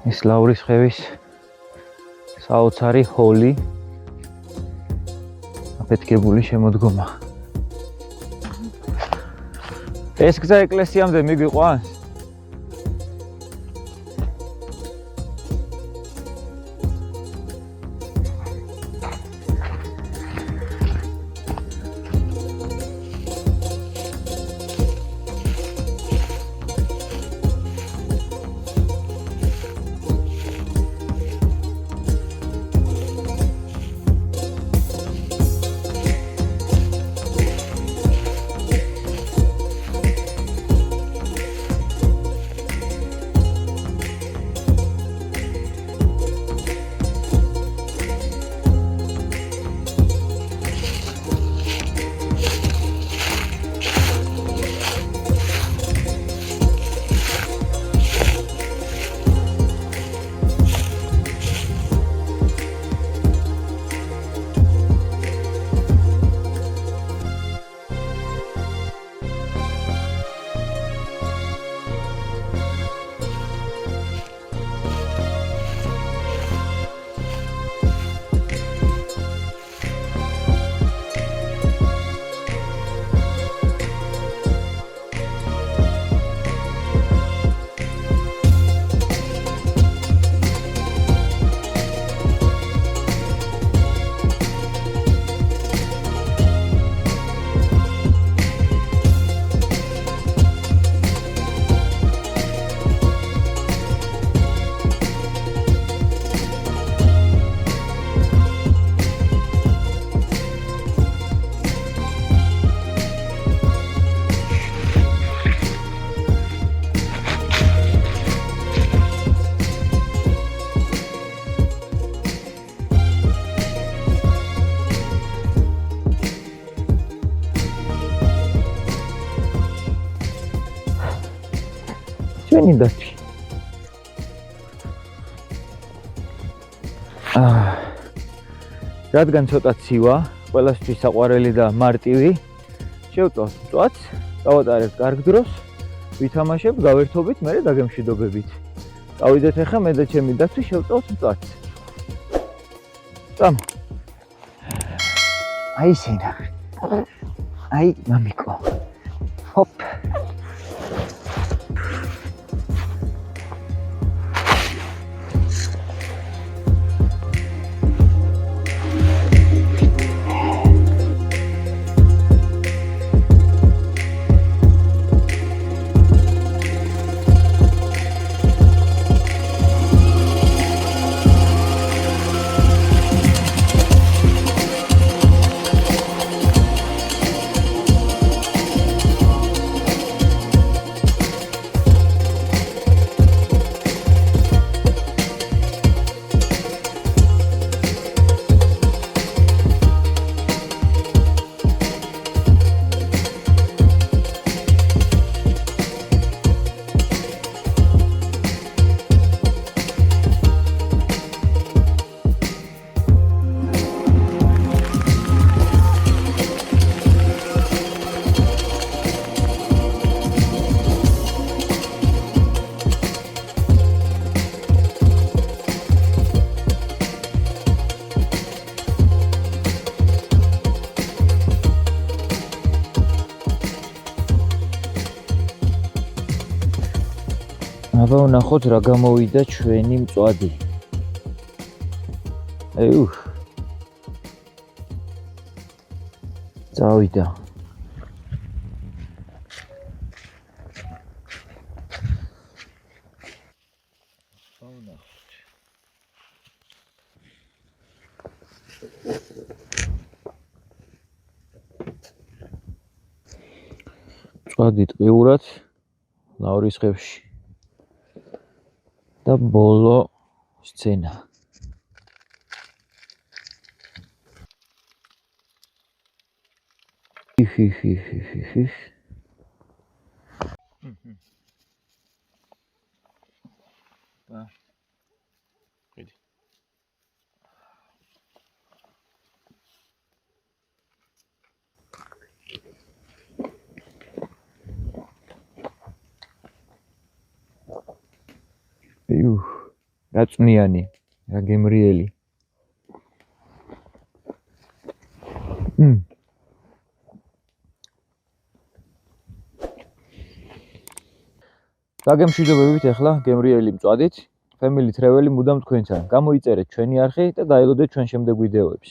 ის ლავრისხევის საოცარი ჰოლი აფეთქებული შემოდგომა. ეს გზა ეკლესიამდე მიგიყვანს? ჩვენი დათვი. რადგან ცოტა ცივა, ყველასთვის საყვარელი და მარტივი, შევწავთ მწვადს, გავატარებთ კარგ დროს, ვითამაშებ, გავერთობით, მერე დაგემშვიდობებით. წავიდეთ ახლა მე და ჩემი დათვი შევწავთ მწვადს. წამო. აი სენა. აი მამიკო. ჰოპ. აბა ვნახოთ რა გამოვიდა ჩვენი მწვადი. წავიდა. მწვადი ტყიურად ლავრისხევში და ბოლო სცენა. Რაწვნიანი, რა გემრიელი. დაგემშვიდობებით ახლა გემრიელი მწვადით. Family travel-ი მუდამ თქვენთან. გამოიწერეთ ჩვენი არხი და დაელოდეთ ჩვენ შემდეგ ვიდეოებს.